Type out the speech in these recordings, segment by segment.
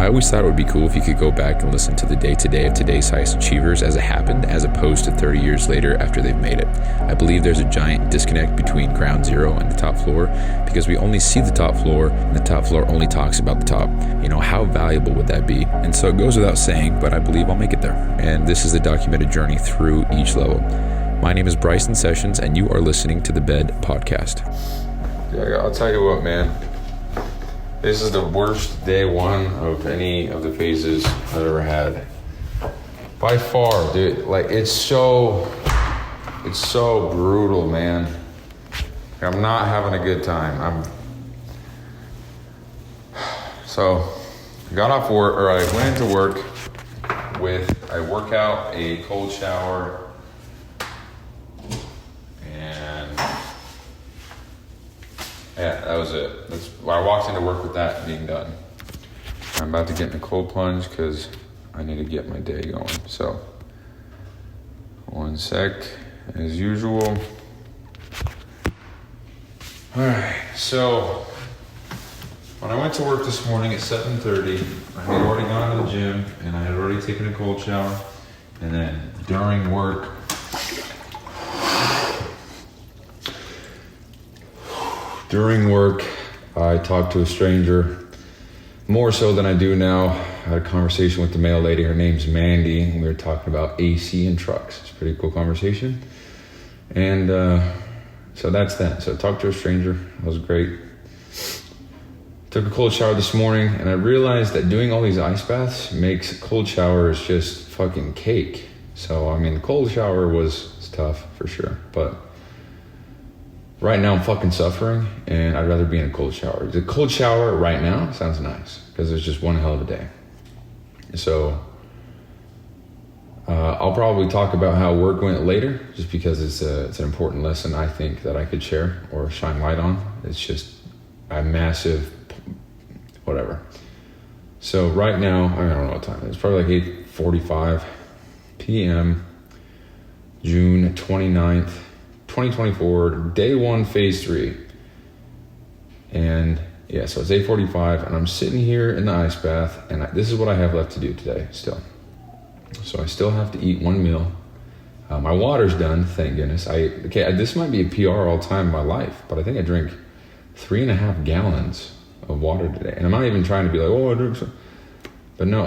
I always thought it would be cool if you could go back and listen to the day-to-day of today's highest achievers as it happened, as opposed to 30 years later after they've made it. I believe there's a giant disconnect between ground zero and the top floor because we only see the top floor and the top floor only talks about the top. How valuable would that be? And so it goes without saying, but I believe I'll make it there. And this is a documented journey through each level. My name is Bryson Sessions, and you are listening to the Bed Podcast. Yeah, I'll tell you what, man. This is the worst day one of any of the phases I've ever had. By far, dude. It's so brutal, man. I'm not having a good time. So, I got off work, or I went into work with a workout, a cold shower, and yeah, that was it. I walked into work with that being done. I'm about to get in a cold plunge because I need to get my day going. So, one sec, as usual. All right, so when I went to work this morning at 7:30, I had already gone to the gym and I had already taken a cold shower. And then during work, I talked to a stranger, more so than I do now. I had a conversation with the mail lady. Her name's Mandy, and we were talking about AC and trucks. It's a pretty cool conversation. And so that's that. So I talked to a stranger. That was great. Took a cold shower this morning, and I realized that doing all these ice baths makes cold showers just fucking cake. So, the cold shower was tough for sure, but right now I'm fucking suffering, and I'd rather be in a cold shower. The cold shower right now sounds nice because it's just one hell of a day. So I'll probably talk about how work went later, just because it's an important lesson I think that I could share or shine light on. It's just a massive whatever. So right now, I don't know what time it is. It's probably like 8:45 p.m. June 29th. 2024, day one, phase 3. And yeah, so it's 8:45 and I'm sitting here in the ice bath, and this is what I have left to do today still. So I still have to eat one meal. My water's done, thank goodness. This might be a PR all time in my life, but I think I drink 3.5 gallons of water today. And I'm not even trying to be like, oh, I drink some. But no,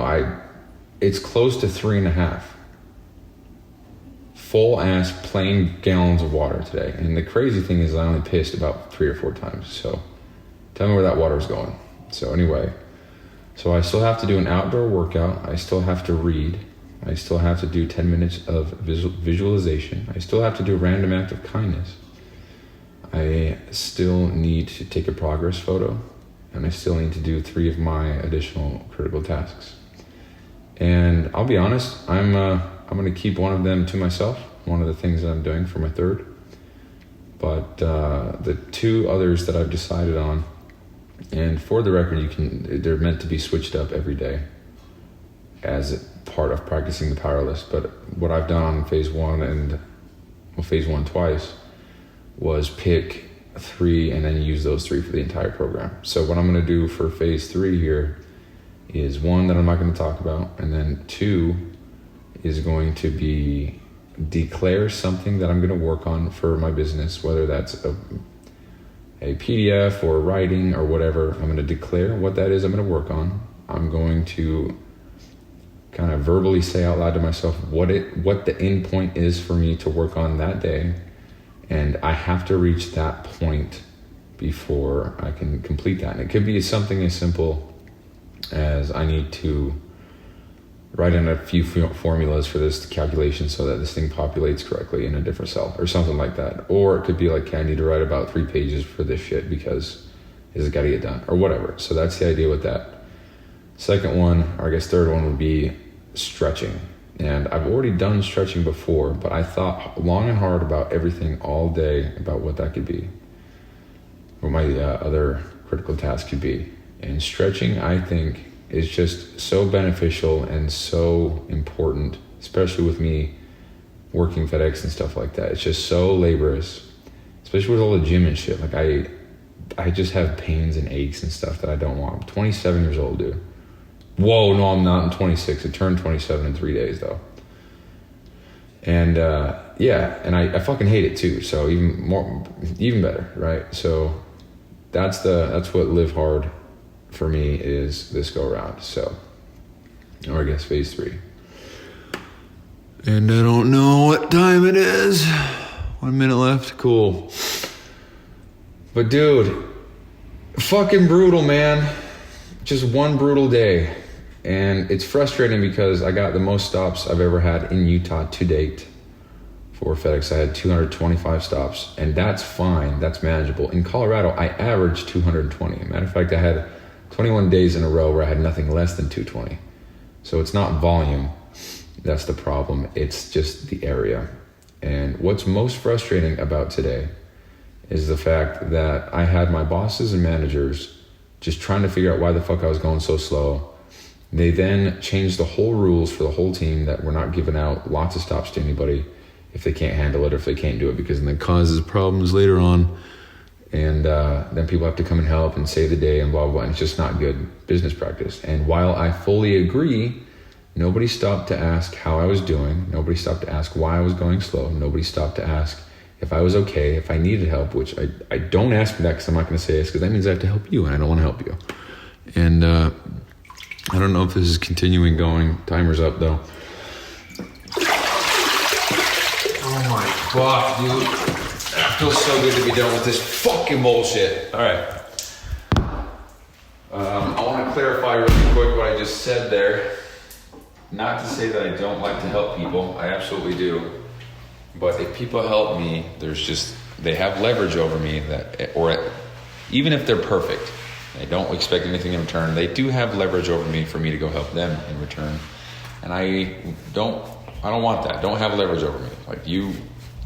it's close to 3.5. Full ass plain gallons of water today. And the crazy thing is I only pissed about 3 or 4 times. So tell me where that water is going. So anyway, so I still have to do an outdoor workout. I still have to read. I still have to do 10 minutes of visualization. I still have to do a random act of kindness. I still need to take a progress photo. And I still need to do 3 of my additional critical tasks. And I'll be honest, I'm going to keep one of them to myself, one of the things that I'm doing for my third. But the 2 others that I've decided on, and for the record, they're meant to be switched up every day as part of practicing the powerless. But what I've done on phase 1 phase 1 twice was pick 3 and then use those 3 for the entire program. So what I'm going to do for phase 3 here is 1 that I'm not going to talk about, and then 2 is going to be declare something that I'm going to work on for my business, whether that's a PDF or writing or whatever. I'm going to declare what that is I'm going to work on. I'm going to kind of verbally say out loud to myself what the end point is for me to work on that day. And I have to reach that point before I can complete that. And it could be something as simple as I need to write in a few formulas for this calculation so that this thing populates correctly in a different cell or something like that. Or it could be like, I need to write about 3 pages for this shit because it's got to get done or whatever. So that's the idea with that. Second one, or I guess third one, would be stretching. And I've already done stretching before, but I thought long and hard about everything all day about what that could be, what my other critical task could be. And stretching, I think, is just so beneficial and so important, especially with me working FedEx and stuff like that. It's just so laborious, especially with all the gym and shit. Like I just have pains and aches and stuff that I don't want. I'm 27 years old, dude. Whoa, no, I'm not. I'm 26. I turned 27 in 3 days, though. And yeah, and I fucking hate it too. So even better, right? So that's what live hard for me is this go around. So, or I guess phase 3. And I don't know what time it is. 1 minute left. Cool. But dude, fucking brutal, man. Just one brutal day. And it's frustrating because I got the most stops I've ever had in Utah to date for FedEx. I had 225 stops, and that's fine. That's manageable. In Colorado, I averaged 220. Matter of fact, I had 21 days in a row where I had nothing less than 220. So it's not volume. That's the problem. It's just the area. And what's most frustrating about today is the fact that I had my bosses and managers just trying to figure out why the fuck I was going so slow. They then changed the whole rules for the whole team that we're not giving out lots of stops to anybody if they can't handle it or if they can't do it, because then it causes problems later on. And then people have to come and help and save the day and blah, blah, blah. And it's just not good business practice. And while I fully agree, nobody stopped to ask how I was doing. Nobody stopped to ask why I was going slow. Nobody stopped to ask if I was okay, if I needed help, which I don't ask for that because I'm not going to say this because that means I have to help you and I don't want to help you. And I don't know if this is continuing going. Timer's up though. Oh my God, dude. It feels so good to be done with this fucking bullshit. All right. I want to clarify really quick what I just said there. Not to say that I don't like to help people. I absolutely do. But if people help me, they have leverage over me even if they're perfect, they don't expect anything in return. They do have leverage over me for me to go help them in return. And I don't want that. Don't have leverage over me.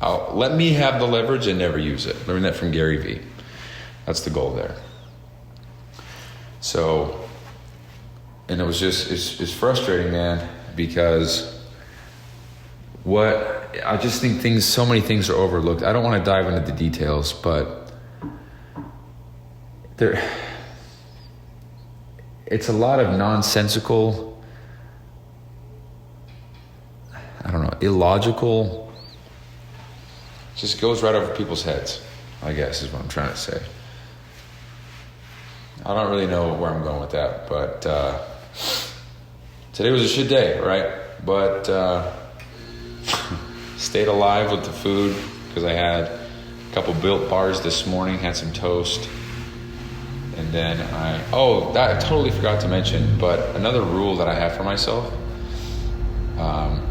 Let me have the leverage and never use it. Learn that from Gary Vee. That's the goal there. So, and it was it's frustrating, man, because I just think so many things are overlooked. I don't want to dive into the details, but it's a lot of nonsensical, illogical, just goes right over people's heads, I guess is what I'm trying to say. I don't really know where I'm going with that, but today was a shit day, right? But stayed alive with the food because I had a couple Built Bars this morning, had some toast, and then that I totally forgot to mention, but another rule that I have for myself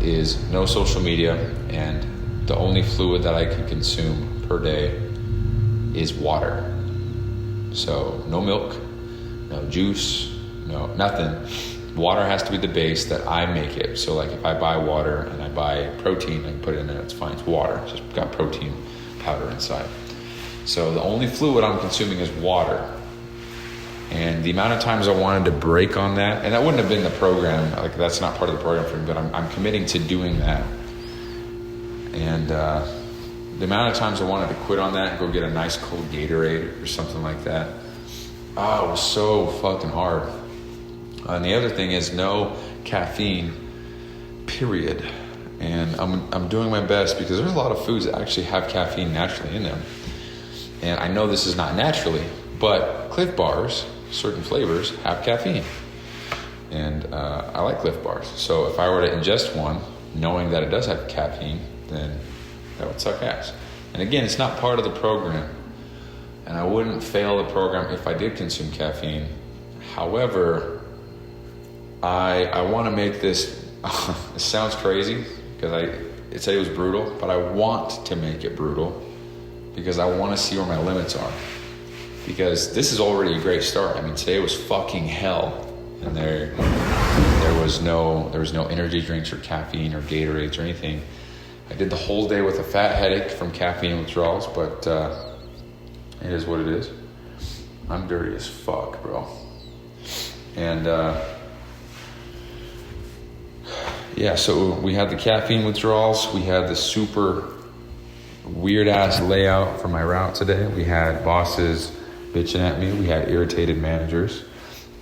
is no social media, and the only fluid that I can consume per day is water. So no milk, no juice, no nothing. Water has to be the base that I make it. So like if I buy water and I buy protein and put it in there, it's fine. It's water. It's just got protein powder inside. So the only fluid I'm consuming is water. And the amount of times I wanted to break on that, and that wouldn't have been the program, like that's not part of the program for me, but I'm committing to doing that. And the amount of times I wanted to quit on that and go get a nice cold Gatorade or something like that, it was so fucking hard. And the other thing is no caffeine, period. And I'm doing my best because there's a lot of foods that actually have caffeine naturally in them. And I know this is not naturally, but Cliff Bars, certain flavors, have caffeine. And I like Cliff Bars. So if I were to ingest one, knowing that it does have caffeine, then that would suck ass. And again, it's not part of the program. And I wouldn't fail the program if I did consume caffeine. However, I want to make this, it sounds crazy because it said it was brutal, but I want to make it brutal because I want to see where my limits are. Because this is already a great start. I mean, today was fucking hell. And there was no energy drinks or caffeine or Gatorades or anything. I did the whole day with a fat headache from caffeine withdrawals, but it is what it is. I'm dirty as fuck, bro. And so we had the caffeine withdrawals. We had the super weird ass layout for my route today. We had bosses bitching at me. We had irritated managers.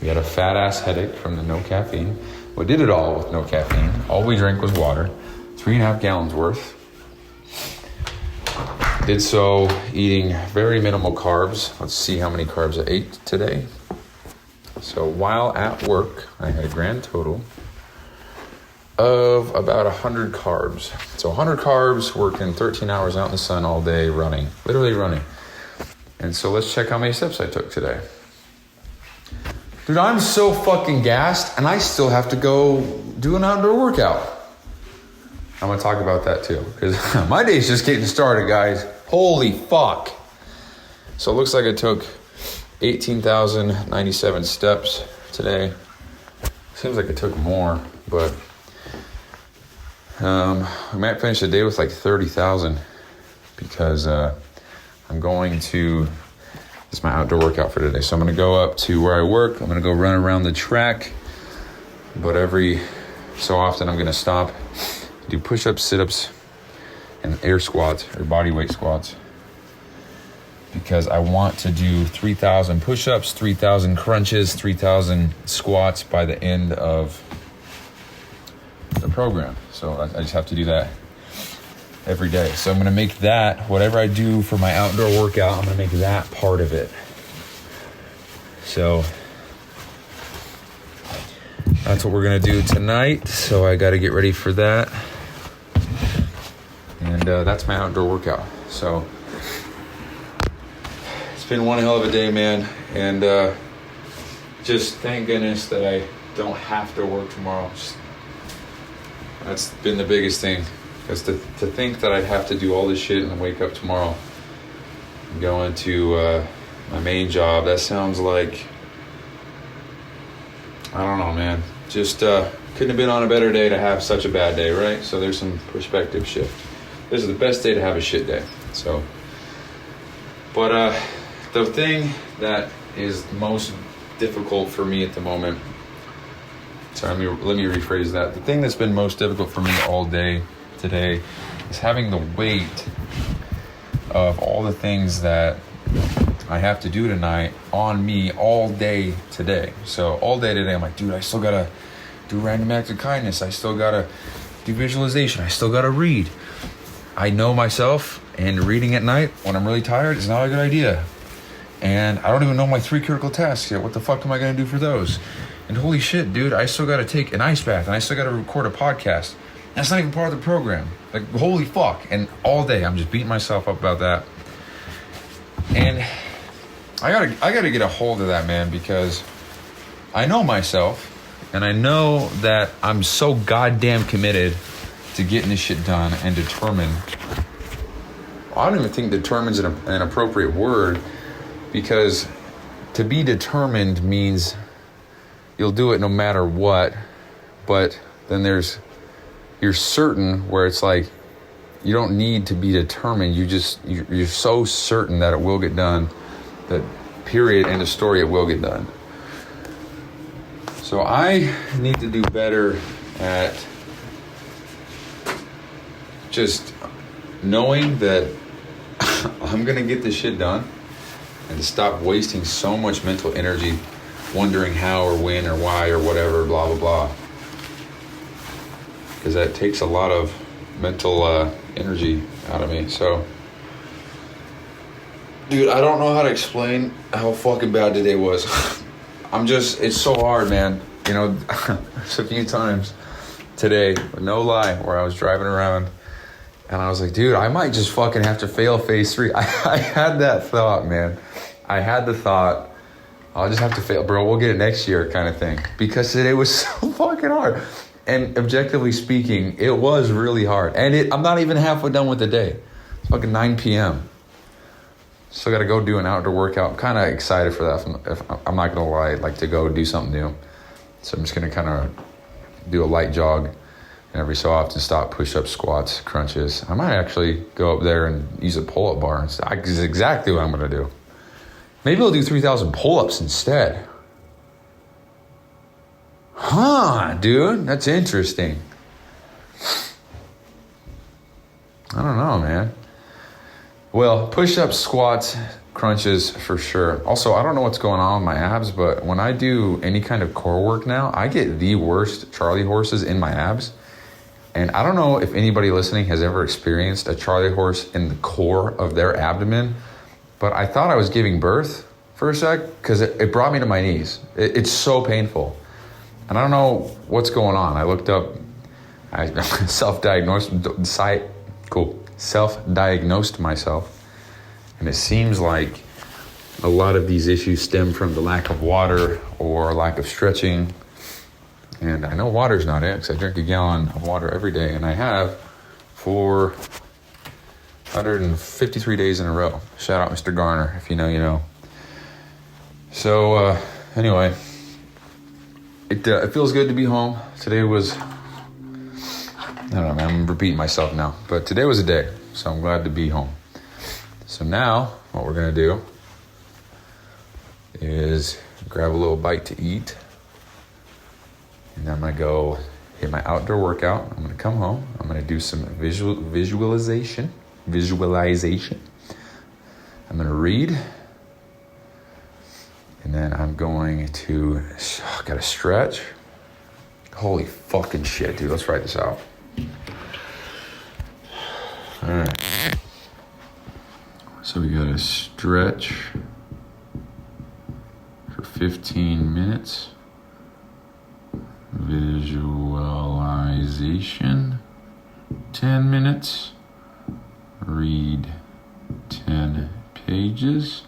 We had a fat ass headache from the no caffeine. We did it all with no caffeine. All we drank was water, 3.5 gallons worth. Did so eating very minimal carbs. Let's see how many carbs I ate today. So while at work, I had a grand total of about 100 carbs. So 100 carbs, working 13 hours out in the sun all day, running, literally running. And so let's check how many steps I took today. Dude, I'm so fucking gassed, and I still have to go do an outdoor workout. I'm gonna talk about that too, because my day's just getting started, guys. Holy fuck. So it looks like I took 18,097 steps today. Seems like it took more, but I might finish the day with like 30,000 because I'm going to, it's my outdoor workout for today. So I'm going to go up to where I work. I'm going to go run around the track, but every so often I'm going to stop, do push-ups, sit-ups, and air squats or body weight squats, because I want to do 3,000 push-ups, 3,000 crunches, 3,000 squats by the end of the program. So I just have to do that every day. So I'm going to make that, whatever I do for my outdoor workout, I'm going to make that part of it. So that's what we're going to do tonight. So I got to get ready for that. And that's my outdoor workout. So it's been one hell of a day, man. And just thank goodness that I don't have to work tomorrow. That's been the biggest thing. Because to think that I'd have to do all this shit and wake up tomorrow and go into my main job, that sounds like, I don't know, man. Just couldn't have been on a better day to have such a bad day, right? So there's some perspective shift. This is the best day to have a shit day. So, but the thing that is most difficult for me at the moment, sorry, let me rephrase that. The thing that's been most difficult for me all day today is having the weight of all the things that I have to do tonight on me all day today. So all day today, I'm like, dude, I still gotta do random acts of kindness. I still gotta do visualization. I still gotta read. I know myself, and reading at night when I'm really tired is not a good idea. And I don't even know my 3 critical tasks yet. What the fuck am I gonna do for those? And holy shit, dude, I still gotta take an ice bath, and I still gotta record a podcast. That's not even part of the program. Like, holy fuck. And all day I'm just beating myself up about that. And I gotta get a hold of that, man, because I know myself, and I know that I'm so goddamn committed to getting this shit done and determined. I don't even think determined's an appropriate word, because to be determined means you'll do it no matter what, but then you're certain, where it's like you don't need to be determined. You're so certain that it will get done, that period, end of story, it will get done. So I need to do better at just knowing that I'm gonna get this shit done, and to stop wasting so much mental energy wondering how or when or why or whatever, blah blah blah, because that takes a lot of mental energy out of me. So dude, I don't know how to explain how fucking bad today was. It's so hard, man. You know, there's a few times today, no lie, where I was driving around and I was like, dude, I might just fucking have to fail phase 3. I had that thought, man. I had the thought, I'll just have to fail, bro. We'll get it next year kind of thing. Because today was so fucking hard. And objectively speaking, it was really hard. And I'm not even halfway done with the day. It's fucking 9 p.m. Still got to go do an outdoor workout. I'm kind of excited for that. If I'm not going to lie, like to go do something new. So I'm just going to kind of do a light jog, and every so often stop, push-ups, squats, crunches. I might actually go up there and use a pull-up bar. That's exactly what I'm going to do. Maybe I'll do 3,000 pull-ups instead. Huh, dude? That's interesting. I don't know, man. Well, push-ups, squats, crunches for sure. Also, I don't know what's going on with my abs, but when I do any kind of core work now, I get the worst Charlie horses in my abs. And I don't know if anybody listening has ever experienced a Charlie horse in the core of their abdomen, but I thought I was giving birth for a sec because it brought me to my knees. It's so painful. And I don't know what's going on. I looked up, I self-diagnosed myself. And it seems like a lot of these issues stem from the lack of water or lack of stretching. And I know water's not it because I drink a gallon of water every day, and I have for 153 days in a row. Shout out Mr. Garner. If you know, you know. So anyway, it feels good to be home. Today was, I don't know, man, I'm repeating myself now, but today was a day, so I'm glad to be home. So now what we're gonna do is grab a little bite to eat, and then I'm gonna go hit my outdoor workout. I'm gonna come home. I'm gonna do some visualization. I'm gonna read, and then I'm going to, gotta stretch. Holy fucking shit, dude. Let's write this out. All right. So we gotta stretch for 15 minutes. Visualization, 10 minutes. Read 10 pages.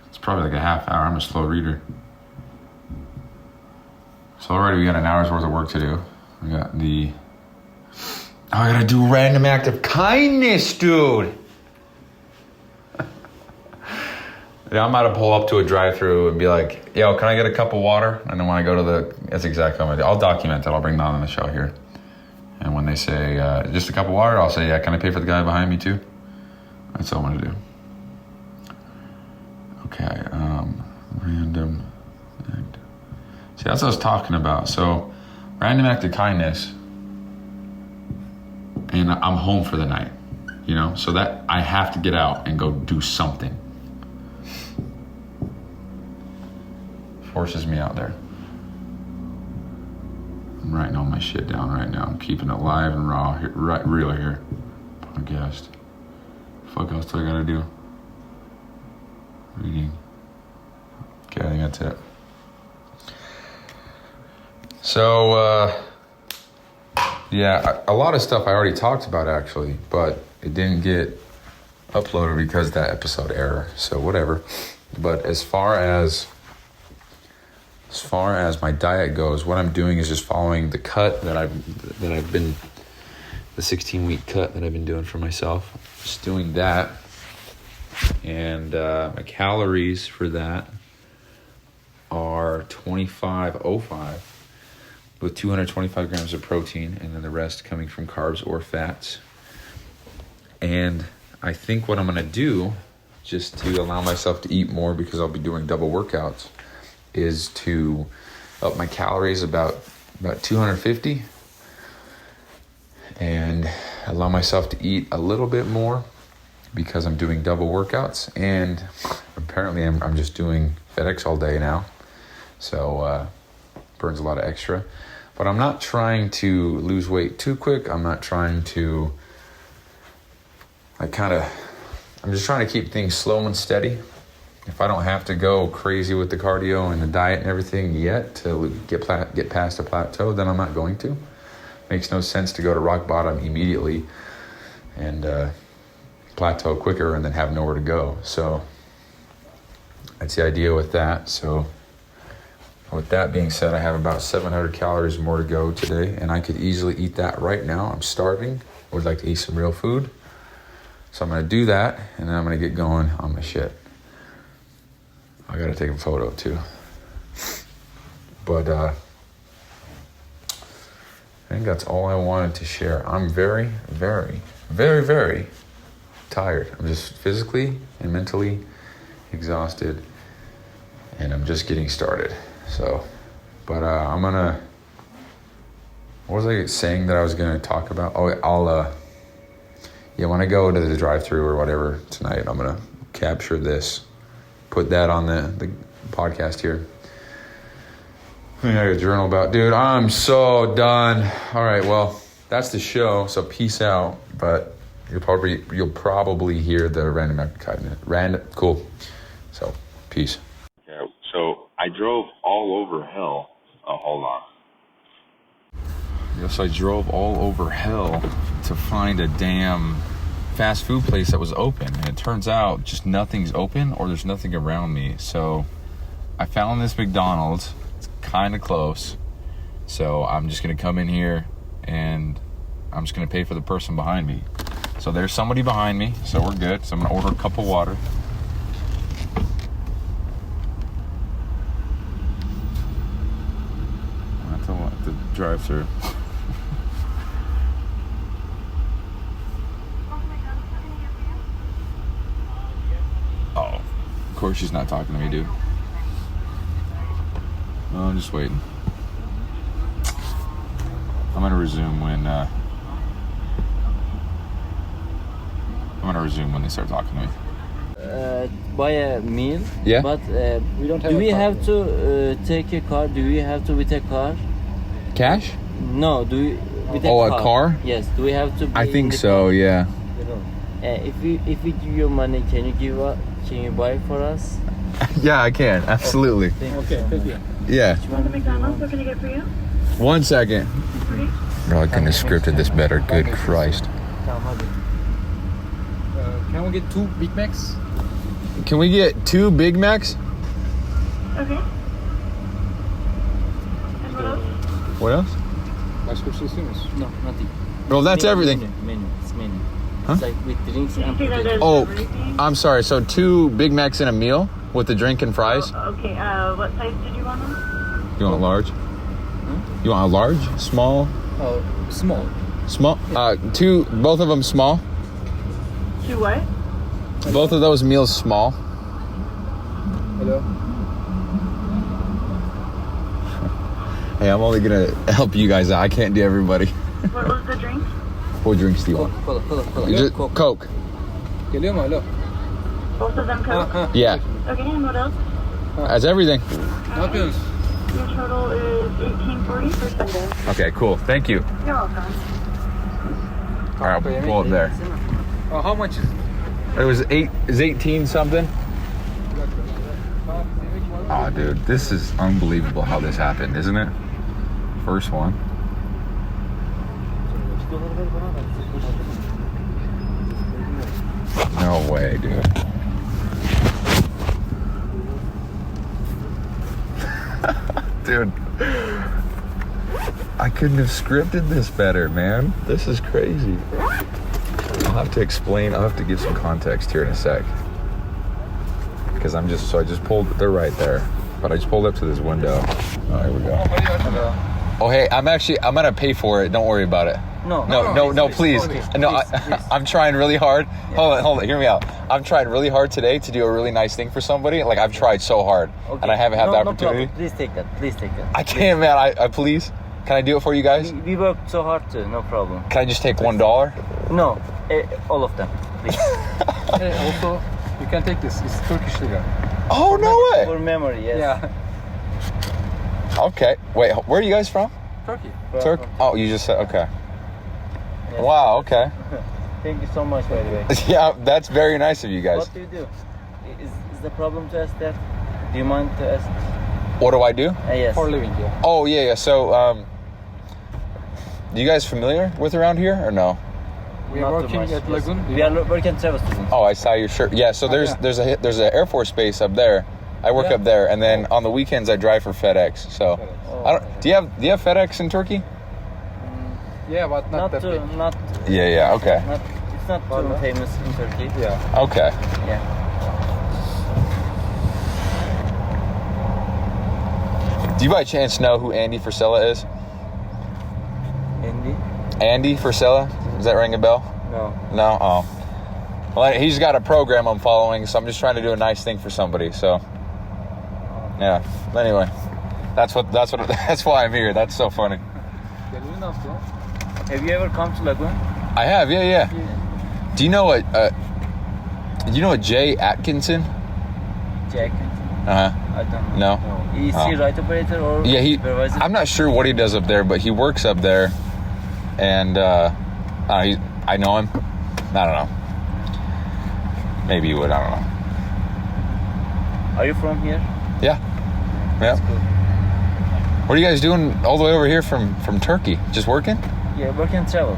It's probably like a half hour. I'm a slow reader. So already we got an hour's worth of work to do. We got I gotta do random act of kindness, dude. Yeah, I'm about to pull up to a drive-thru and be like, yo, can I get a cup of water? And then when I go to that's exactly what I'm gonna do. I'll document it. I'll bring that on the show here. And when they say, just a cup of water, I'll say, yeah, can I pay for the guy behind me too? That's all I'm gonna do. Okay, random act. See, that's what I was talking about. So, random act of kindness, and I'm home for the night, you know? So that I have to get out and go do something. Forces me out there. I'm writing all my shit down right now. I'm keeping it live and raw, real here. Podcast. Fuck else do I gotta do? Reading. Okay, I think that's it. So, yeah, a lot of stuff I already talked about actually, but it didn't get uploaded because of that episode error. So whatever. But as far as my diet goes, what I'm doing is just following the cut that I've been, the 16-week cut that I've been doing for myself. Just doing that. And my calories for that are 2505 with 225 grams of protein, and then the rest coming from carbs or fats. And I think what I'm going to do, just to allow myself to eat more because I'll be doing double workouts, is to up my calories about 250 and allow myself to eat a little bit more because I'm doing double workouts, and apparently I'm just doing FedEx all day now, so burns a lot of extra. But I'm not trying to lose weight too quick. I'm not trying to, I'm just trying to keep things slow and steady. If I don't have to go crazy with the cardio and the diet and everything yet to get past a plateau, then I'm not going to. Makes no sense to go to rock bottom immediately and plateau quicker and then have nowhere to go. So that's the idea with that. So with that being said, I have about 700 calories more to go today, and I could easily eat that right now. I'm starving. I would like to eat some real food. So I'm going to do that, and then I'm going to get going on my shit. I got to take a photo too. But I think that's all I wanted to share. I'm very, very, very, very tired. I'm just physically and mentally exhausted, and I'm just getting started. So, but I'm gonna, what was I saying that I was gonna talk about? Oh, when I go to the drive-thru or whatever tonight, I'm gonna capture this put that on the podcast here. I got a journal about, dude, I'm so done. All right, well, that's the show, so peace out. But you'll probably hear the random act of kindness. Cool. So, peace. Yeah, so I drove all over hell. Oh, hold on. Yes, I drove all over hell to find a damn fast food place that was open. And it turns out just nothing's open or there's nothing around me. So I found this McDonald's. It's kind of close. So I'm just going to come in here and I'm just going to pay for the person behind me. So there's somebody behind me. So we're good. So I'm going to order a cup of water. The drive-thru. Oh, of course she's not talking to me, dude. Oh, I'm just waiting. I'm gonna resume when they start talking to me. Buy a meal. Yeah. But We don't have do a we car. have to take a car? Do we have to with a car? Cash? No. Do we with a Oh, car? a car? Yes. Do we have to? Be I in think the so. car? Yeah. If we give you money, can you buy for us? Yeah, I can. Absolutely. Okay, thank you. Yeah. Want the McDonald's? What can I get for you? 1 second. Bro, I couldn't have scripted this better. Good Christ. Tamam hadi. Can we get 2 Big Macs? Can we get 2 Big Macs? Okay. And what else? What else? Başka bir şey istiyor musun? No, nothing. Well, that's everything. Menu. It's menu. Huh? It's like with drinks Did you and say that potatoes. as Oh, everything? I'm sorry. So 2 Big Macs in a meal with the drink and fries? Okay, what size did you want them? You want a large? You want a large? Small? Small. Small? 2, both of them small? Two what? Both of those meals small? Hello. Hey, I'm only gonna help you guys out. I can't do everybody. What was the drink? What drinks do you want? Cola. Just Coke. Geliyor mu? Alo. Both of them Coke? Yeah. Okay, and what else? That's everything. Ne yapıyorsunuz? Your total is $18.40 for Sunday. Okay, cool. Thank you. You're welcome. All right, I'll pull up there. How much is it? It was 18 something. Oh, dude, this is unbelievable how this happened, isn't it? First one. No way, dude. Dude, I couldn't have scripted this better, man. This is crazy. I'll have to explain. I'll have to give some context here in a sec. Because I just pulled, they're right there. But I just pulled up to this window. Oh, here we go. Oh, hey, I'm gonna pay for it. Don't worry about it. No, please. No, I'm trying really hard. Hold on, hear me out. I'm trying really hard today to do a really nice thing for somebody. Like, I've tried so hard, and I haven't had the opportunity. No problem. Please take that. I can't, man. I please. Can I do it for you guys? We worked so hard too. No problem. Can I just take $1? No, all of them. Please. Hey, also, you can take this. It's Turkish lira. Oh, no For way. memory, yes. Yeah. Okay. Wait, where are you guys from? Turkey. Turk? Oh, you just said, okay. Yes. Wow, okay. Thank you so much, by the way. Yeah, that's very nice of you guys. What do you do? Is the problem to ask that? Do you mind to ask? What do I do? Yes. For living, yeah. Oh, yeah. So, you guys familiar with around here or no? We Not are too working much, at yes. Lagoon. We are working travel students. Oh, I saw your shirt. Yeah, so there's yeah. there's an Air Force base up there. I work Yeah. up there, and then on the weekends I drive for FedEx. So, I don't. Do you have FedEx in Turkey? Yeah, but not that big. Not. Yeah. Okay. It's not too famous in Turkey. Yeah. Okay. Yeah. Do you by chance know who Andy Frisella is? Andy? Andy Frisella? Does that ring a bell? No. No. Oh. Well, he's got a program I'm following, so I'm just trying to do a nice thing for somebody. So, yeah. Anyway, that's why I'm here. That's so funny. Geliyor ne yaptı? Have you ever come to Lagoon? I have, yeah. Do you know what? Jay Atkinson? jacket. Uh-huh. I don't know. No? Is he right operator or Yeah, supervisor? I'm not sure what he does up there, but he works up there. And I know him. I don't know. Maybe you would, I don't know. Are you from here? Yeah. That's Yeah. cool. What are you guys doing all the way over here from Turkey? Just working? Yeah, work and travel.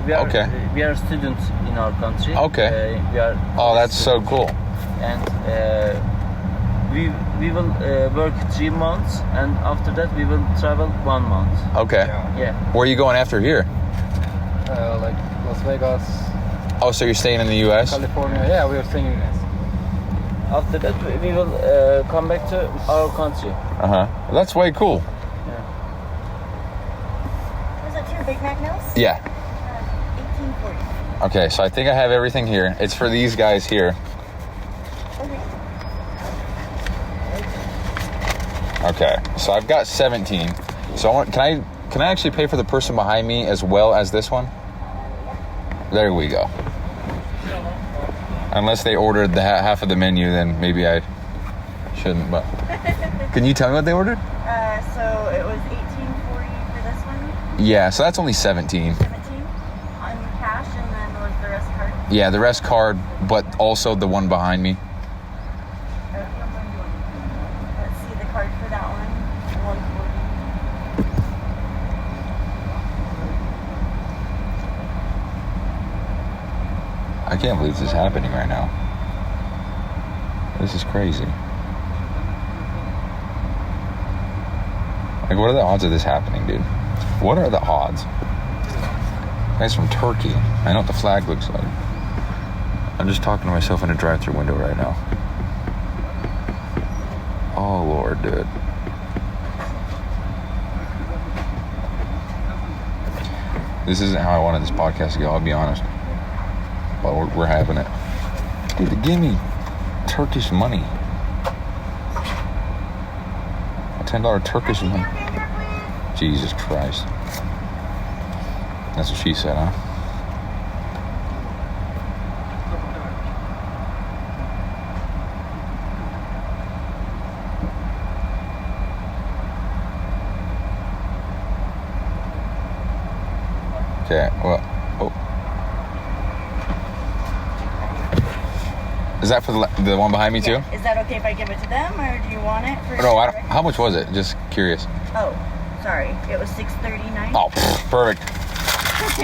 We are Okay. We are students in our country. Okay. We are. Oh, that's so cool. And we will work 3 months, and after that we will travel 1 month. Okay. Yeah. Where are you going after here? Like Las Vegas, Oh, so you're staying in the U.S.? California. Yeah, we are staying in this. After that we will come back to our country. Uh-huh. Well, that's way cool. Was it 2 Big Mac meals? Yeah. 1840. Okay, so I think I have everything here. It's for these guys here. Okay, so I've got 17. So can I actually pay for the person behind me as well as this one? There we go. Unless they ordered the half of the menu, then maybe I shouldn't. But can you tell me what they ordered? So it was 1840 for this one, Yeah, so that's only 17. 17 on cash, and then was the rest card. Yeah, the rest card, but also the one behind me. Let's see the card for that one. 140. I can't believe this is happening right now. This is crazy. Like, what are the odds of this happening, dude? What are the odds? Guy's from Turkey. I know what the flag looks like. I'm just talking to myself in a drive-thru window right now. Oh, Lord, dude. This isn't how I wanted this podcast to go, I'll be honest. But we're having it. Dude, give me Turkish money. A $10 Turkish money. Jesus Christ. That's what she said, huh? Okay, well, Is that for the one behind me too? Yeah. Is that okay if I give it to them, or do you want it for? No, I don't, how much was it? Just curious. Oh, sorry. It was $6.39. Oh, perfect.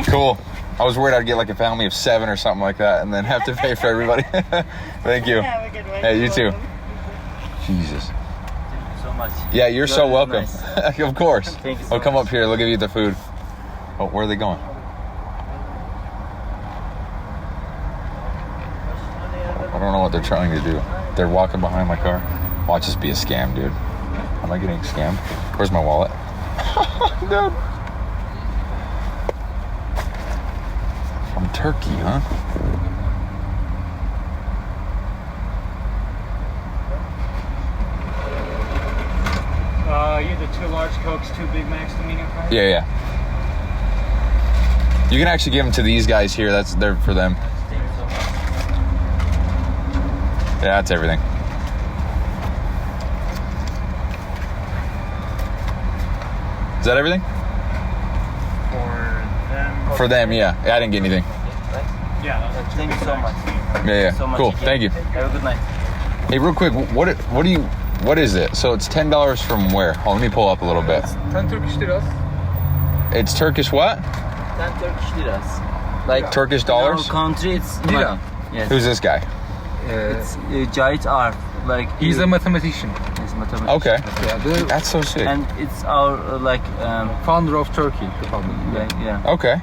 Cool. I was worried I'd get like a family of 7 or something like that, and then have to pay for everybody. Thank you. Have a good one. Hey, you You're too. welcome. Jesus. Thank you so much. Yeah, you're so really welcome. nice. Of course. Thank you so I'll come much. up here. They'll give you the food. Oh, where are they going? I don't know what they're trying to do. They're walking behind my car. Watch this be a scam, dude. Am I getting scammed? Where's my wallet? Dude. From Turkey, huh? You the 2 large Cokes, 2 Big Macs, 2 medium fries? Yeah. You can actually give them to these guys here. They're for them. Thank you so much. Yeah, that's everything. Is that everything? For them, yeah. I didn't get anything. Yeah. Thank you so much. Yeah. So much Cool. again. Thank you. Have a good night. Hey, real quick, what is it? So it's $10 from where? Oh, let me pull up a little bit. 10 Turkish liras. It's Turkish what? 10 Turkish liras. Like Turkish in our dollars? country, it's Lira. money. Yes. Who's this guy? It's Cahit Arf. Like He's a mathematician. He's mathematician. Okay. Yeah, the That's so sick. And it's our founder of Turkey Republic. yeah. Okay.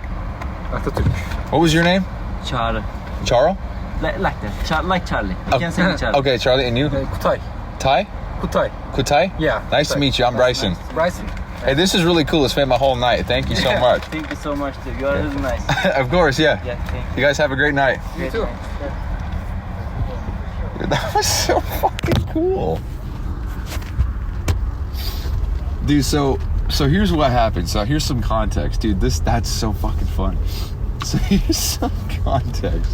Atatürk. What was your name? Çağrı. Charles? Like that. Like Charlie. You can say me Charlie. Okay, Charlie. And you? Kutay. Ty? Kutay. Kutai? Yeah. Nice to Kutay. meet you. I'm Bryson. Bryson. Hey, this is really cool. It's made my whole night. Thank you so Yeah. much. Thank you so much too. You are really nice. Of course, yeah. Yeah, thank You guys have a great night. you. You too. Dude, that was so fucking cool. Dude, so here's what happened. So here's some context, dude. That's so fucking fun. So here's some context.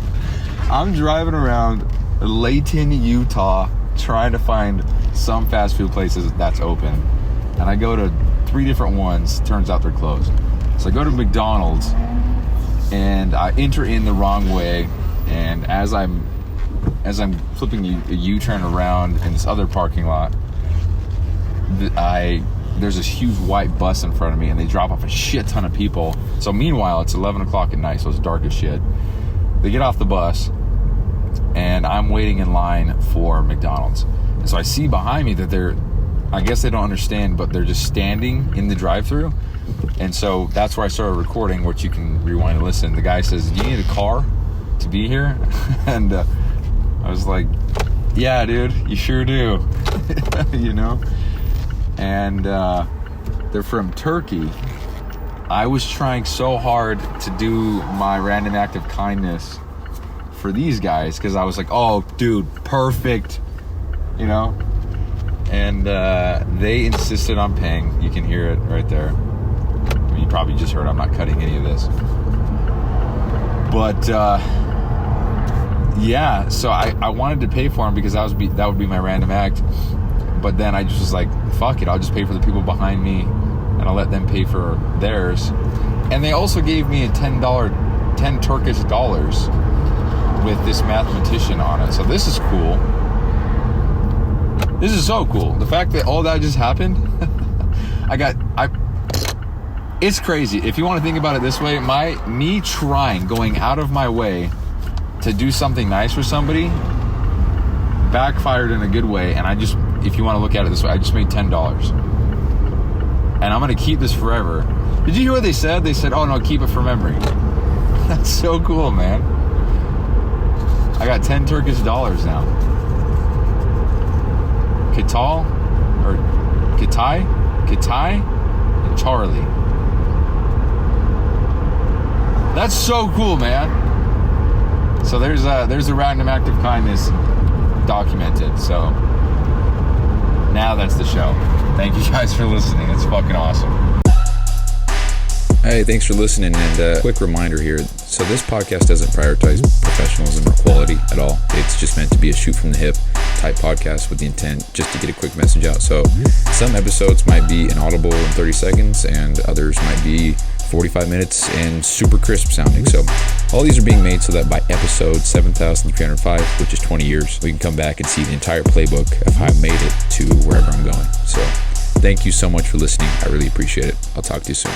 I'm driving around Layton, Utah, trying to find some fast food places that's open. And I go to 3 different ones. Turns out they're closed. So I go to McDonald's and I enter in the wrong way. And as I'm flipping a U-turn around in this other parking lot, there's this huge white bus in front of me, and they drop off a shit ton of people. So meanwhile, it's 11 o'clock at night, so it's dark as shit. They get off the bus, and I'm waiting in line for McDonald's. And so I see behind me that I guess they don't understand, but they're just standing in the drive-thru. And so that's where I started recording, which you can rewind and listen. The guy says, "Do you need a car to be here?" And I was like, "Yeah, dude, you sure do." You know? And they're from Turkey. I was trying so hard to do my random act of kindness for these guys because I was like, "Oh, dude, perfect," you know? And they insisted on paying. You can hear it right there. I mean, you probably just heard I'm not cutting any of this. But yeah, so I wanted to pay for them because that would be my random act. But then I just was like, fuck it, I'll just pay for the people behind me and I'll let them pay for theirs. And they also gave me a $10 Turkish dollars with this mathematician on it. So this is cool. This is so cool. The fact that all that just happened, it's crazy. If you want to think about it this way, me going out of my way to do something nice for somebody backfired in a good way, and if you want to look at it this way, I just made $10. And I'm going to keep this forever. Did you hear what they said? They said, "Oh no, keep it for memory." That's so cool, man. I got 10 Turkish dollars now. Kitai, and Charlie. That's so cool, man. So there's a random act of kindness documented. So now that's the show. Thank you guys for listening. It's fucking awesome. Hey, thanks for listening, and a quick reminder here. So this podcast doesn't prioritize professionalism or quality at all. It's just meant to be a shoot from the hip type podcast with the intent just to get a quick message out. So some episodes might be inaudible in 30 seconds and others might be 45 minutes and super crisp sounding. So all these are being made so that by episode 7,305, which is 20 years, we can come back and see the entire playbook of how I made it to wherever I'm going. So thank you so much for listening. I really appreciate it. I'll talk to you soon.